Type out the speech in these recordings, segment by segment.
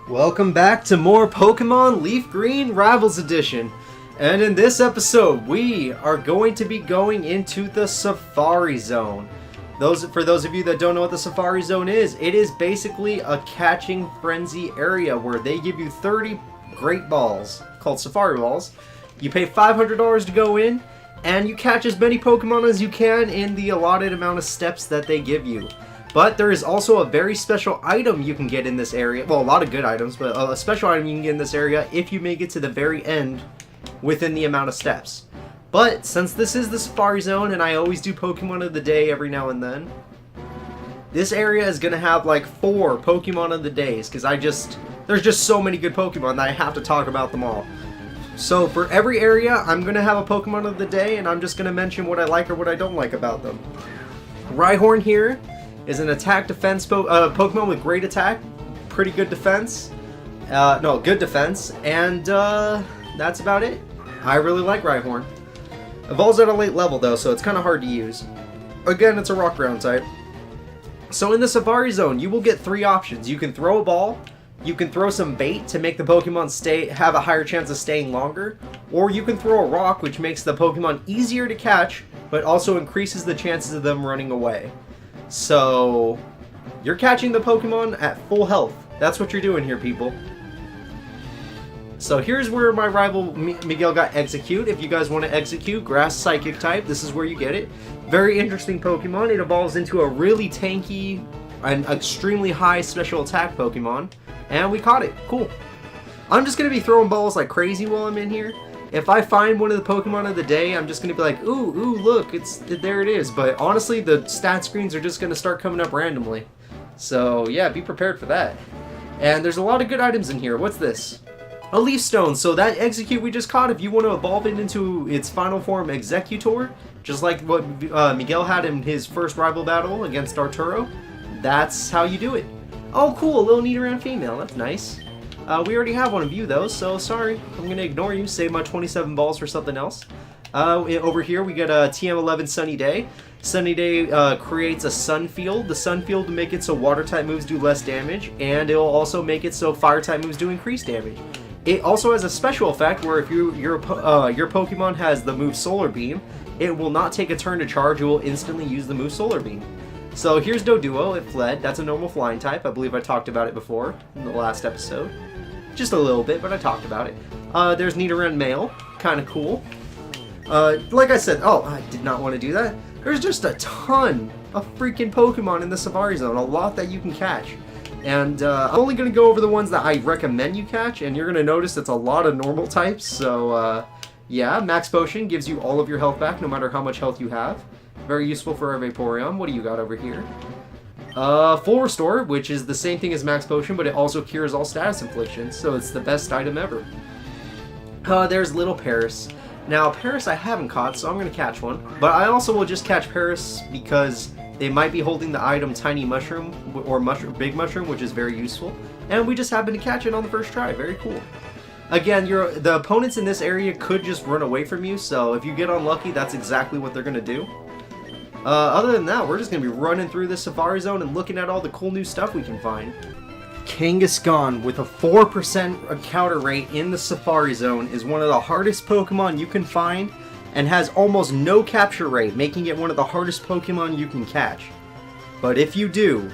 Welcome back to more Pokemon Leaf Green Rivals Edition. And in this episode, we are going to be going into the Safari Zone. For those of you that don't know what the Safari Zone is, it is basically a catching frenzy area where they give you 30 great balls, called Safari Balls. You pay $500 to go in, and you catch as many Pokemon as you can in the allotted amount of steps that they give you. But there is also a very special item you can get in this area. Well, a lot of good items, but a special item you can get in this area if you make it to the very end within the amount of steps. But since this is the Safari Zone and I always do Pokemon of the Day every now and then, this area is going to have like 4 Pokemon of the Days because there's just so many good Pokemon that I have to talk about them all. So for every area, I'm going to have a Pokemon of the Day and I'm just going to mention what I like or what I don't like about them. Rhyhorn here is an attack defense Pokemon with great attack, pretty good defense. Good defense, and that's about it. I really like Rhyhorn. Evolves at a late level though, so it's kind of hard to use. Again, it's a rock ground type. So in the Safari Zone, you will get 3 options. You can throw a ball, you can throw some bait to make the Pokemon have a higher chance of staying longer, or you can throw a rock, which makes the Pokemon easier to catch, but also increases the chances of them running away. So, you're catching the Pokemon at full health. That's what you're doing here, people. So here's where my rival Miguel got Execute. If you guys want to Execute, Grass Psychic type, this is where you get it. Very interesting Pokemon. It evolves into a really tanky and extremely high special attack Pokemon. And we caught it. Cool. I'm just going to be throwing balls like crazy while I'm in here. If I find one of the Pokemon of the day, I'm just going to be like, ooh, look, there it is. But honestly, the stat screens are just going to start coming up randomly. So yeah, be prepared for that. And there's a lot of good items in here. What's this? A Leaf Stone. So that Execute we just caught, if you want to evolve it into its final form Executor, just like what Miguel had in his first rival battle against Arturo, that's how you do it. Oh cool, a little Nidoran female, that's nice. We already have one of you though, so sorry. I'm going to ignore you, save my 27 balls for something else. Over here we got a TM11 Sunny Day. Sunny Day creates a Sun Field. The Sun Field will make it so Water-type moves do less damage, and it will also make it so Fire-type moves do increased damage. It also has a special effect where if your Pokemon has the move Solar Beam, it will not take a turn to charge, it will instantly use the move Solar Beam. So here's Doduo, it fled. That's a normal flying type. I believe I talked about it before in the last episode. Just a little bit, but I talked about it. There's Nidoran Male, kind of cool. Like I said, I did not want to do that. There's just a ton of freaking Pokemon in the Safari Zone, a lot that you can catch. And I'm only going to go over the ones that I recommend you catch, and you're going to notice it's a lot of normal types. So yeah, Max Potion gives you all of your health back, no matter how much health you have. Very useful for a Vaporeon. What do you got over here? Full Restore, which is the same thing as Max Potion, but it also cures all status inflictions, so it's the best item ever. There's Little Paris. Now, Paris I haven't caught, so I'm going to catch one. But I also will just catch Paris because they might be holding the item Tiny Mushroom, or Big Mushroom, which is very useful. And we just happened to catch it on the first try. Very cool. Again, the opponents in this area could just run away from you, so if you get unlucky, that's exactly what they're going to do. Other than that, we're just going to be running through the Safari Zone and looking at all the cool new stuff we can find. Kangaskhan, with a 4% encounter rate in the Safari Zone, is one of the hardest Pokemon you can find and has almost no capture rate, making it one of the hardest Pokemon you can catch. But if you do,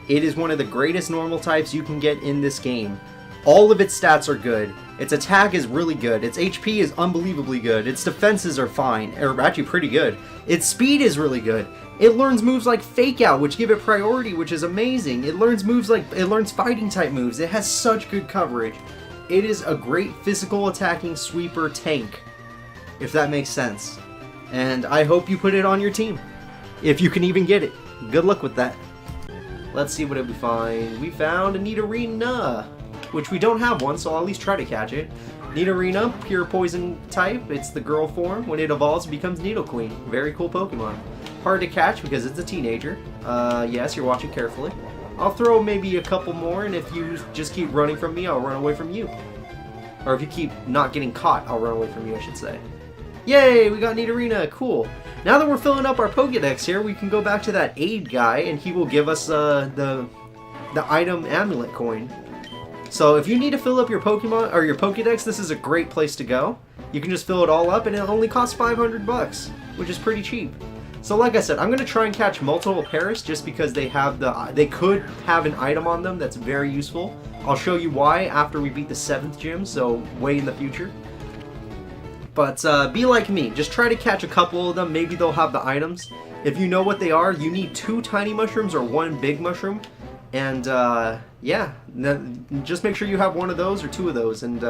it is one of the greatest normal types you can get in this game. All of its stats are good. Its attack is really good. Its HP is unbelievably good. Its defenses are fine, or actually pretty good. Its speed is really good. It learns moves like Fake Out, which give it priority, which is amazing. It learns fighting type moves. It has such good coverage. It is a great physical attacking sweeper tank, if that makes sense. And I hope you put it on your team, if you can even get it. Good luck with that. Let's see what we find. We found a Nidorina, which we don't have one, so I'll at least try to catch it. Nidorina, pure poison type. It's the girl form. When it evolves, it becomes Nidoqueen. Very cool Pokemon. Hard to catch because it's a teenager. Yes, you're watching carefully. I'll throw maybe a couple more, and if you just keep running from me, I'll run away from you. Or if you keep not getting caught, I'll run away from you, I should say. Yay, we got Nidorina, cool. Now that we're filling up our Pokedex here, we can go back to that aid guy, and he will give us the item amulet coin. So if you need to fill up your Pokemon or your Pokédex, this is a great place to go. You can just fill it all up, and it only costs 500 bucks, which is pretty cheap. So like I said, I'm gonna try and catch multiple Paris just because they could have an item on them that's very useful. I'll show you why after we beat the 7th gym, so way in the future. But be like me, just try to catch a couple of them. Maybe they'll have the items. If you know what they are, you need 2 tiny mushrooms or 1 big mushroom. And yeah, just make sure you have 1 of those or 2 of those, and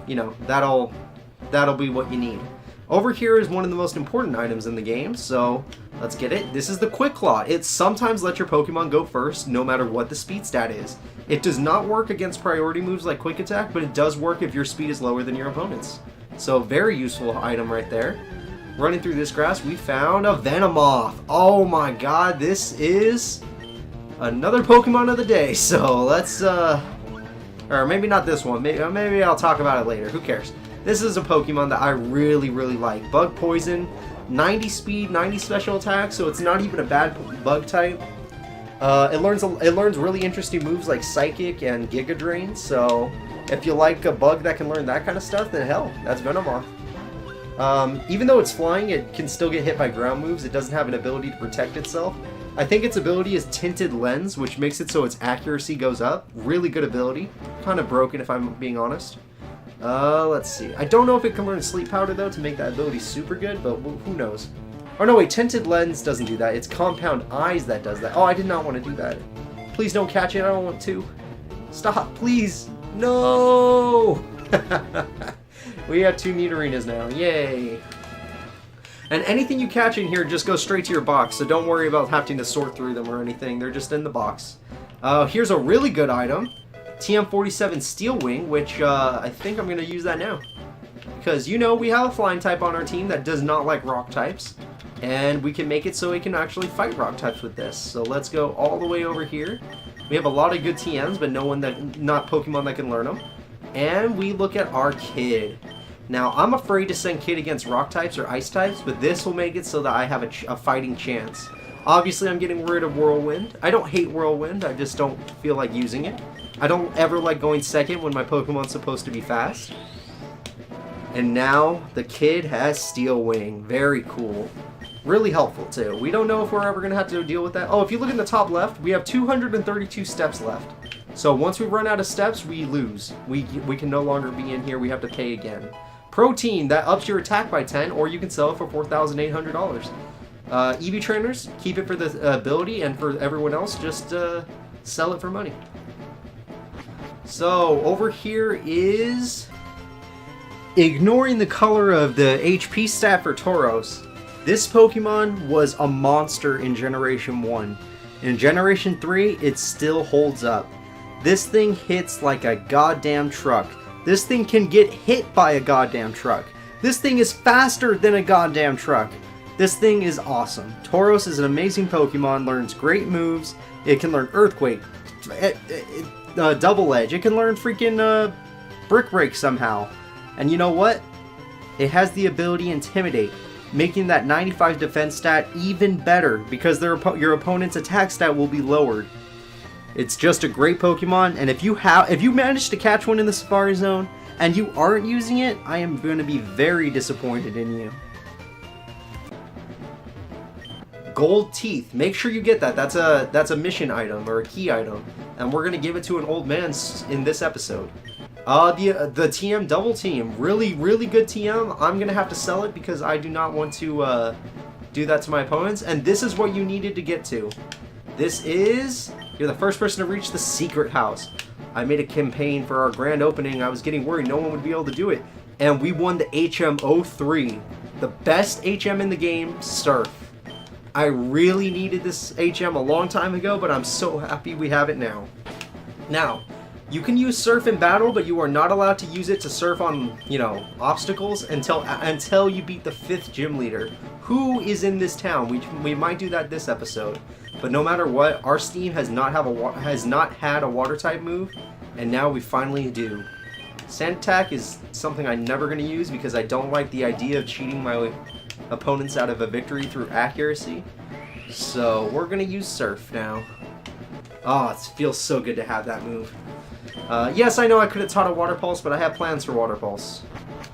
you know, that'll be what you need. Over here is one of the most important items in the game, so let's get it. This is the Quick Claw. It sometimes lets your Pokemon go first, no matter what the speed stat is. It does not work against priority moves like Quick Attack, but it does work if your speed is lower than your opponent's. So very useful item right there. Running through this grass, we found a Venomoth. Oh my god, this is another Pokemon of the day. So let's, or maybe not this one. Maybe I'll talk about it later. Who cares? This is a Pokemon that I really, really like. Bug Poison, 90 speed, 90 special attack, so it's not even a bad bug type. It learns really interesting moves like Psychic and Giga Drain, so if you like a bug that can learn that kind of stuff, then hell, that's Venomoth. Even though it's flying, it can still get hit by ground moves. It doesn't have an ability to protect itself. I think its ability is Tinted Lens, which makes it so its accuracy goes up. Really good ability. Kind of broken if I'm being honest. Let's see. I don't know if it can learn Sleep Powder, though, to make that ability super good, but who knows. Oh, no, wait. Tinted Lens doesn't do that. It's Compound Eyes that does that. Oh, I did not want to do that. Please don't catch it. I don't want to. Stop, please. No! We have 2 Nidorinas now. Yay! And anything you catch in here just goes straight to your box, so don't worry about having to sort through them or anything. They're just in the box. Here's a really good item. TM47 Steel Wing, which I think I'm going to use that now. Because, you know, we have a flying type on our team that does not like rock types. And we can make it so it can actually fight rock types with this. So let's go all the way over here. We have a lot of good TMs, but not Pokemon that can learn them. And we look at our Kid. Now, I'm afraid to send Kid against rock types or ice types, but this will make it so that I have a fighting chance. Obviously, I'm getting rid of Whirlwind. I don't hate Whirlwind, I just don't feel like using it. I don't ever like going second when my Pokemon's supposed to be fast. And now, the Kid has Steel Wing. Very cool. Really helpful, too. We don't know if we're ever going to have to deal with that. Oh, if you look in the top left, we have 232 steps left. So once we run out of steps, we lose. We can no longer be in here. We have to pay again. Protein, that ups your attack by 10, or you can sell it for $4,800. EV trainers, keep it for the ability, and for everyone else, just sell it for money. So over here is, ignoring the color of the HP stat for Tauros, this Pokemon was a monster in Generation 1. In Generation 3, it still holds up. This thing hits like a goddamn truck. This thing can get hit by a goddamn truck. This thing is faster than a goddamn truck. This thing is awesome. Tauros is an amazing Pokemon, learns great moves. It can learn Earthquake, Double Edge. It can learn freaking Brick Break somehow. And you know what? It has the ability Intimidate, making that 95 defense stat even better because your opponent's attack stat will be lowered. It's just a great Pokemon, and if you manage to catch one in the Safari Zone and you aren't using it, I am going to be very disappointed in you. Gold Teeth. Make sure you get that. That's a mission item or a key item, and we're going to give it to an old man in this episode. The TM Double Team. Really, really good TM. I'm going to have to sell it because I do not want to do that to my opponents, and this is what you needed to get to. This is... You're the first person to reach the secret house. I made a campaign for our grand opening. I was getting worried no one would be able to do it. And we won the HM03. The best HM in the game, Surf. I really needed this HM a long time ago, but I'm so happy we have it now. Now, you can use Surf in battle, but you are not allowed to use it to surf on, you know, obstacles until you beat the 5th gym leader. Who is in this town? We might do that this episode. But no matter what, our Steam has not had a water type move, and now we finally do. Sand Attack is something I'm never going to use because I don't like the idea of cheating my opponents out of a victory through accuracy. So we're going to use Surf now. Oh, it feels so good to have that move. Yes, I know I could have taught a Water Pulse, but I have plans for Water Pulse.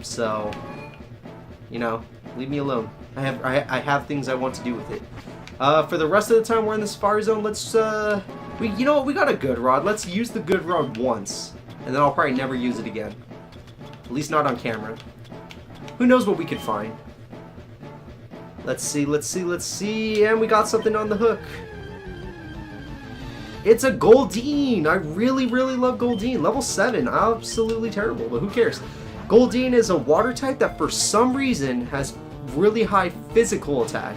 So, you know, leave me alone. I have things I want to do with it. For the rest of the time we're in the Safari Zone, let's, you know what, we got a good rod. Let's use the good rod once, and then I'll probably never use it again. At least not on camera. Who knows what we could find. Let's see, and we got something on the hook. It's a Goldeen! I really, really love Goldeen. Level 7, absolutely terrible, but who cares? Goldeen is a water type that for some reason has really high physical attack.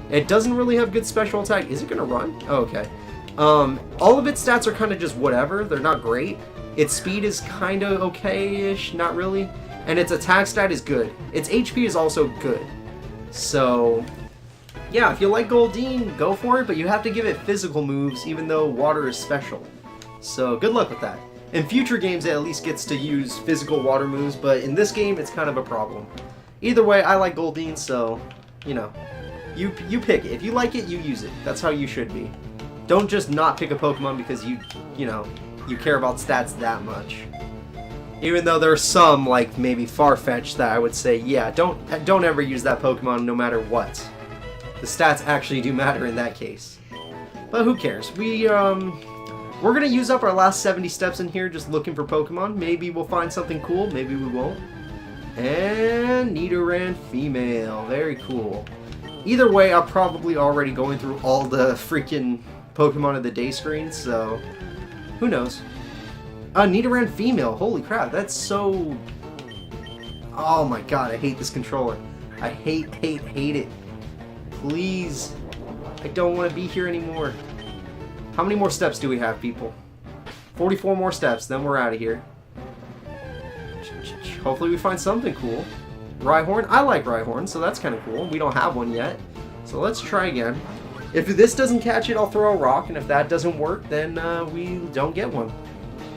It doesn't really have good special attack. Is it gonna run? Oh, okay. All of its stats are kind of just whatever. They're not great. Its speed is kind of okay-ish, not really. And its attack stat is good. Its HP is also good. So, yeah, if you like Goldeen, go for it, but you have to give it physical moves, even though water is special. So, good luck with that. In future games, it at least gets to use physical water moves, but in this game, it's kind of a problem. Either way, I like Goldeen, so, you know, you pick it. If you like it, you use it. That's how you should be. Don't just not pick a Pokemon because you know, you care about stats that much. Even though there are some, like maybe Farfetch'd, that I would say, yeah, don't ever use that Pokemon no matter what. The stats actually do matter in that case. But who cares? We're gonna use up our last 70 steps in here just looking for Pokemon. Maybe we'll find something cool, maybe we won't. And Nidoran female, very cool. Either way, I'm probably already going through all the freaking Pokemon of the day screens, so who knows? Nidoran female, holy crap, that's so... Oh my god, I hate this controller. I hate it. Please, I don't want to be here anymore. How many more steps do we have, people? 44 more steps, then we're out of here. Hopefully we find something cool. Rhyhorn, I like Rhyhorn, so that's kind of cool. We don't have one yet, so let's try again. If this doesn't catch it, I'll throw a rock, and if that doesn't work, then we don't get one.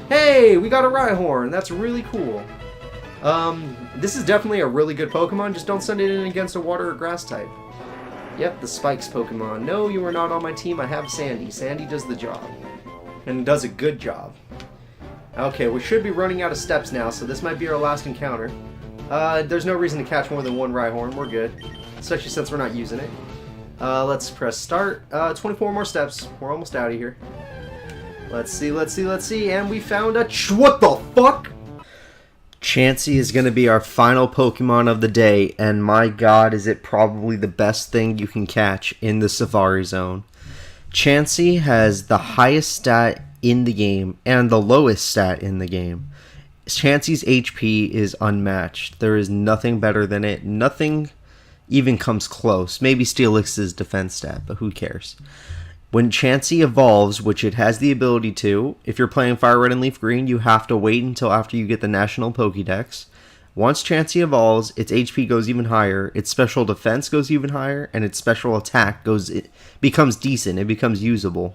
Hey, we got a Rhyhorn. That's really cool. This is definitely a really good Pokemon. Just don't send it in against a water or grass type. Yep, the Spikes Pokemon. No, you are not on my team. I have Sandy. Sandy does the job. And does a good job. Okay, we should be running out of steps now, so this might be our last encounter. There's no reason to catch more than one Rhyhorn. We're good. Especially since we're not using it. Let's press start. 24 more steps. We're almost out of here. Let's see, and we found a what the fuck? Chansey is going to be our final Pokemon of the day, and my god, is it probably the best thing you can catch in the Safari Zone. Chansey has the highest stat in the game, and the lowest stat in the game. Chansey's HP is unmatched. There is nothing better than it. Nothing even comes close. Maybe Steelix's defense stat, but who cares? When Chansey evolves, which it has the ability to, if you're playing Fire Red and Leaf Green, you have to wait until after you get the National Pokédex. Once Chansey evolves, its HP goes even higher, its special defense goes even higher, and its special attack becomes decent, it becomes usable.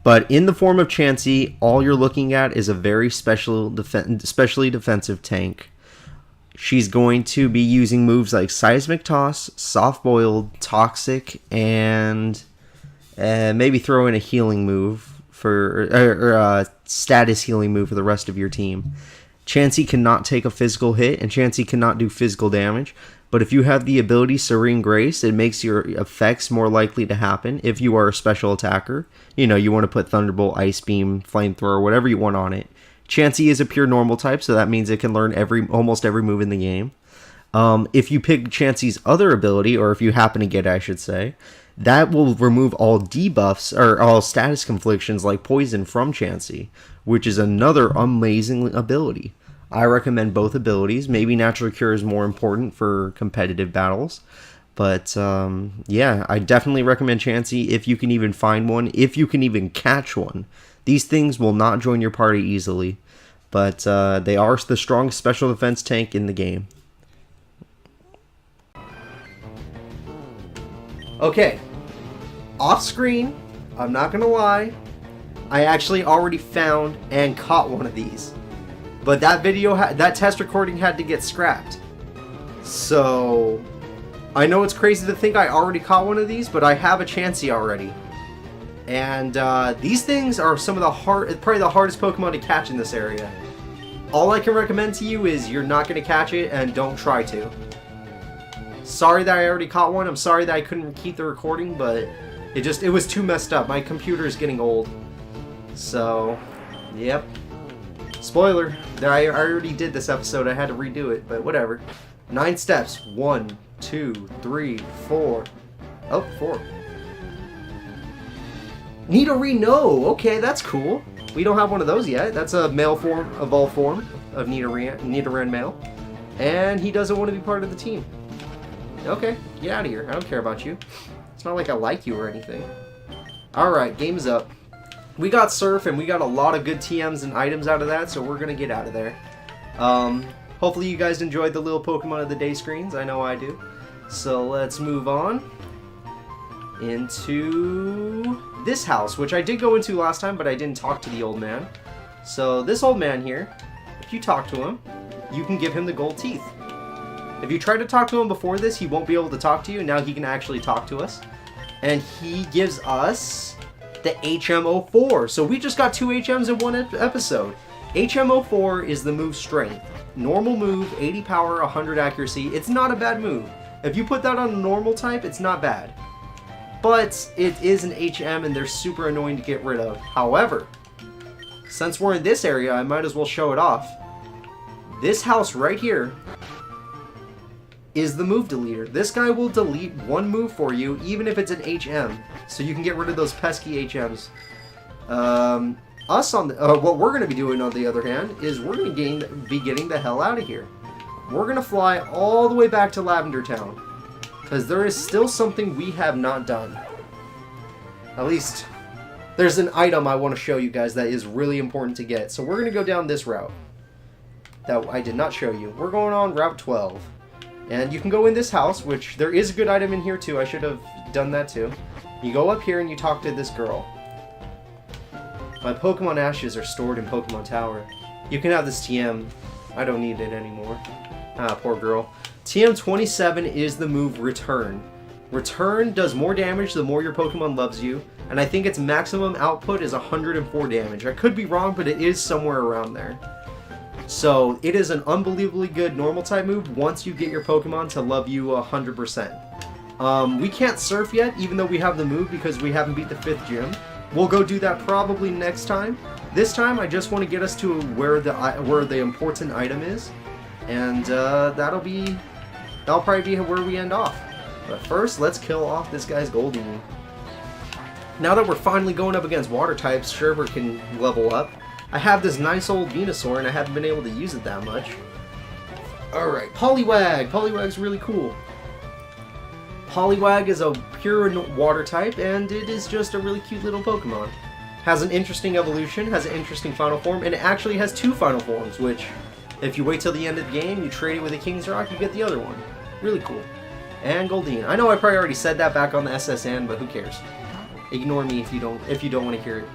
But in the form of Chansey, all you're looking at is a very specially defensive tank. She's going to be using moves like Seismic Toss, Soft Boiled, Toxic, and maybe throw in a healing move or status healing move for the rest of your team. Chansey cannot take a physical hit, and Chansey cannot do physical damage. But if you have the ability Serene Grace, it makes your effects more likely to happen if you are a special attacker. You know, you want to put Thunderbolt, Ice Beam, Flamethrower, whatever you want on it. Chansey is a pure normal type, so that means it can learn almost every move in the game. If you pick Chansey's other ability, or if you happen to get it, I should say, that will remove all debuffs, or all status conflictions like Poison from Chansey, which is another amazing ability. I recommend both abilities. Maybe Natural Cure is more important for competitive battles. But, yeah, I definitely recommend Chansey if you can even find one, if you can even catch one. These things will not join your party easily, but they are the strongest special defense tank in the game. Okay, off screen, I'm not gonna lie, I actually already found and caught one of these. But that video, that test recording had to get scrapped. So, I know it's crazy to think I already caught one of these, but I have a Chansey already. And these things are some of the probably the hardest Pokemon to catch in this area. All I can recommend to you is you're not going to catch it, and don't try to. Sorry that I already caught one. I'm sorry that I couldn't keep the recording, but it was too messed up. My computer is getting old. So, yep. Spoiler, I already did this episode. I had to redo it, but whatever. 9 steps. 1, 2, 3, 4. Oh, 4. Nidoran, no. Okay, that's cool. We don't have one of those yet. That's a male form, evolved form of Nidoran male. And he doesn't want to be part of the team. Okay, get out of here. I don't care about you. It's not like I like you or anything. Alright, game's up. We got Surf, and we got a lot of good TMs and items out of that, so we're going to get out of there. Hopefully you guys enjoyed the little Pokemon of the Day screens. I know I do. So let's move on into this house, which I did go into last time, but I didn't talk to the old man. So this old man here, if you talk to him, you can give him the gold teeth. If you try to talk to him before this, he won't be able to talk to you. Now he can actually talk to us. And he gives us the HM04. So we just got 2 HMs in one episode. HM04 is the move Strength. Normal move, 80 power, 100 accuracy. It's not a bad move. If you put that on a normal type, it's not bad. But it is an HM and they're super annoying to get rid of. However, since we're in this area, I might as well show it off. This house right here is the move deleter. This guy will delete one move for you, even if it's an HM, so you can get rid of those pesky HMs. What we're going to be doing, on the other hand, is we're going to be getting the hell out of here. We're going to fly all the way back to Lavender Town, because there is still something we have not done. At least, there's an item I want to show you guys that is really important to get. So we're going to go down this route that I did not show you. We're going on Route 12. And you can go in this house, which there is a good item in here too. I should have done that too. You go up here and you talk to this girl. My Pokemon ashes are stored in Pokemon Tower. You can have this TM. I don't need it anymore. Ah, poor girl. TM 27 is the move Return. Return does more damage the more your Pokemon loves you. And I think its maximum output is 104 damage. I could be wrong, but it is somewhere around there. So, it is an unbelievably good normal type move once you get your Pokemon to love you 100%. We can't Surf yet, even though we have the move, because we haven't beat the 5th gym. We'll go do that probably next time. This time, I just want to get us to where the important item is. And that'll probably be where we end off. But first, let's kill off this guy's Goldeen. Now that we're finally going up against water types, Sherbert can level up. I have this nice old Venusaur, and I haven't been able to use it that much. Alright, Poliwag! Poliwag's really cool. Poliwag is a pure water type, and it is just a really cute little Pokemon. Has an interesting evolution, has an interesting final form, and it actually has 2 final forms, which, if you wait till the end of the game, you trade it with a King's Rock, you get the other one. Really cool. And Goldeen. I know I probably already said that back on the SSN, but who cares? Ignore me if you don't want to hear it.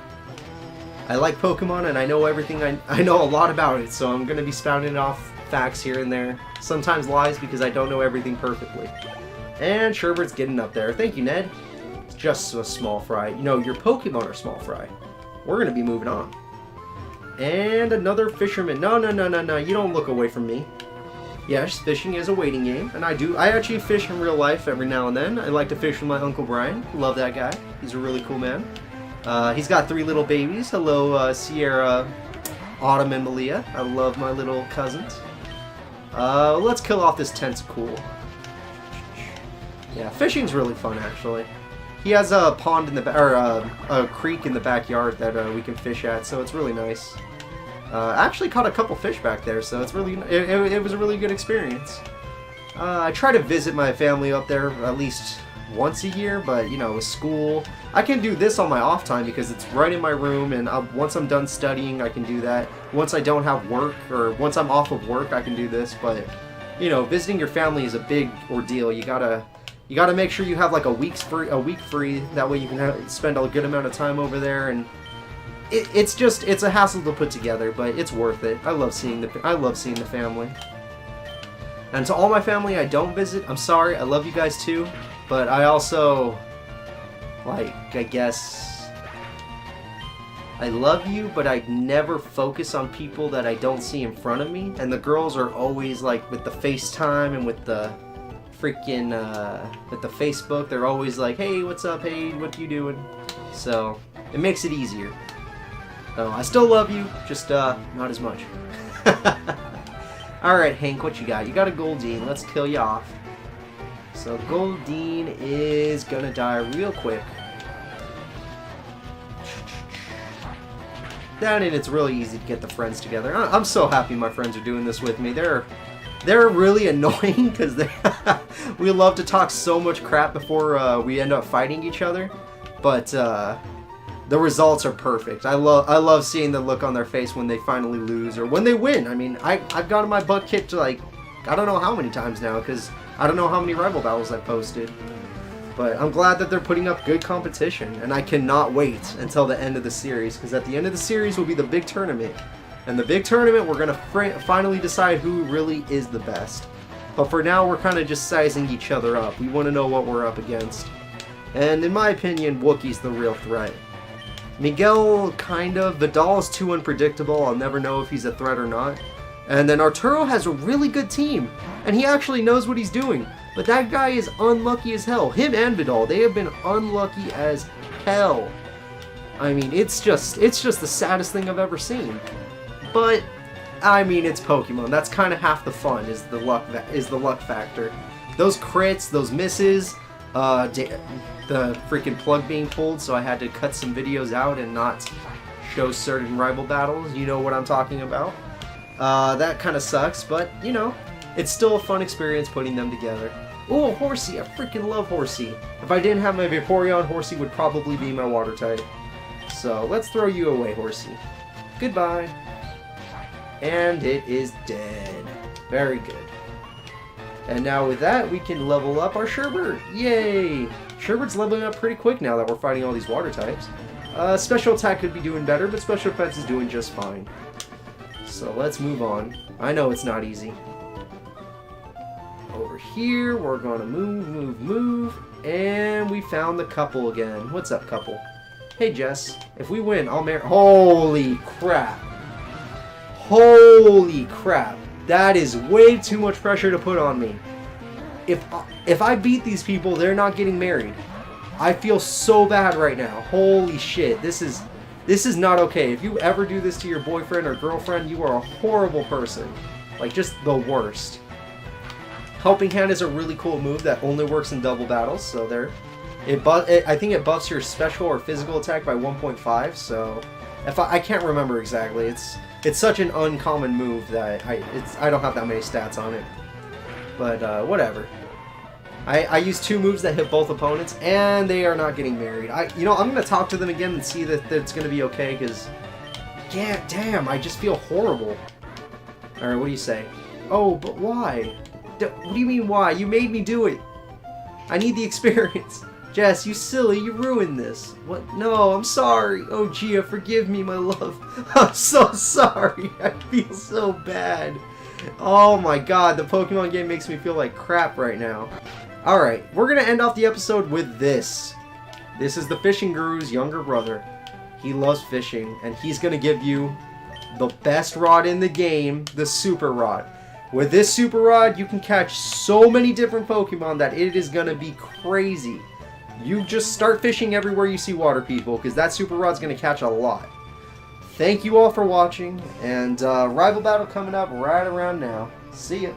I like Pokemon, and I know everything. I know a lot about it, so I'm going to be spouting off facts here and there. Sometimes lies, because I don't know everything perfectly. And Sherbert's getting up there. Thank you, Ned. It's just a small fry. You know, your Pokemon are small fry. We're going to be moving on. And another fisherman. No. You don't look away from me. Yes, fishing is a waiting game, and I actually fish in real life every now and then. I like to fish with my Uncle Brian. Love that guy. He's a really cool man. He's got 3 little babies. Hello, Sierra, Autumn, and Malia. I love my little cousins. Let's kill off this Tentacool. Yeah, fishing's really fun, actually. He has a pond in the a creek in the backyard that we can fish at, so it's really nice. I actually caught a couple fish back there, so it's really it was a really good experience. I try to visit my family up there at least once a year, but you know, with school, I can do this on my off time because it's right in my room, and once I'm done studying, I can do that. Once I don't have work, or once I'm off of work, I can do this. But you know, visiting your family is a big ordeal. You gotta make sure you have like a week free. That way you can spend a good amount of time over there, and it's a hassle to put together, but it's worth it. I love seeing the family. And to all my family I don't visit, I'm sorry. I love you guys too. But I also, like, I guess, I love you, but I never focus on people that I don't see in front of me. And the girls are always like with the FaceTime and with the freaking with the Facebook, they're always like, hey, what's up? Hey, what you doing? So it makes it easier. So I still love you, just not as much. Alright, Hank, what you got? You got a Goldeen. Let's kill you off. So Goldeen is gonna die real quick. And it's really easy to get the friends together. I'm so happy my friends are doing this with me. They're really annoying because we love to talk so much crap before we end up fighting each other. But the results are perfect. I love seeing the look on their face when they finally lose or when they win. I mean, I've gotten my butt kicked like I don't know how many times now because I don't know how many rival battles I've posted. But I'm glad that they're putting up good competition, and I cannot wait until the end of the series, because at the end of the series will be the big tournament. And the big tournament, we're going to finally decide who really is the best. But for now, we're kind of just sizing each other up. We want to know what we're up against. And in my opinion, Wookiee's the real threat. Miguel, kind of. Vidal's too unpredictable. I'll never know if he's a threat or not. And then Arturo has a really good team, and he actually knows what he's doing. But that guy is unlucky as hell. Him and Vidal, they have been unlucky as hell. I mean, it's just the saddest thing I've ever seen. But I mean, it's Pokemon. That's kind of half the fun. Is the luck factor. Those crits, those misses, the freaking plug being pulled. So I had to cut some videos out and not show certain rival battles. You know what I'm talking about. That kind of sucks, but you know. It's still a fun experience putting them together. Oh, Horsey! I freaking love Horsey. If I didn't have my Vaporeon, Horsey would probably be my water type. So let's throw you away, Horsey. Goodbye. And it is dead. Very good. And now with that, we can level up our Sherbert. Yay! Sherbert's leveling up pretty quick now that we're fighting all these water types. Special attack could be doing better, but special defense is doing just fine. So let's move on. I know it's not easy. Over here, we're gonna move, and we found the couple again. What's up, couple? Hey, Jess. If we win, I'll marry. Holy crap! Holy crap! That is way too much pressure to put on me. If I beat these people, they're not getting married. I feel so bad right now. Holy shit! This is not okay. If you ever do this to your boyfriend or girlfriend, you are a horrible person. Like, just the worst. Helping Hand is a really cool move that only works in double battles, so there. I think it buffs your special or physical attack by 1.5, so if I can't remember exactly. It's such an uncommon move that I don't have that many stats on it. But whatever. I use two moves that hit both opponents, and they are not getting married. I'm gonna talk to them again and see that it's gonna be okay, because yeah, damn, I just feel horrible. All right, what do you say? Oh, but why? What do you mean why? You made me do it. I need the experience. Jess, you silly, you ruined this. What? No, I'm sorry. Oh, Gia, forgive me, my love. I'm so sorry. I feel so bad. Oh my god, the Pokemon game makes me feel like crap right now. Alright, we're going to end off the episode with this. This is the Fishing Guru's younger brother. He loves fishing, and he's going to give you the best rod in the game, the Super Rod. With this Super Rod, you can catch so many different Pokemon that it is going to be crazy. You just start fishing everywhere you see water people, because that Super Rod's going to catch a lot. Thank you all for watching, and rival battle coming up right around now. See ya.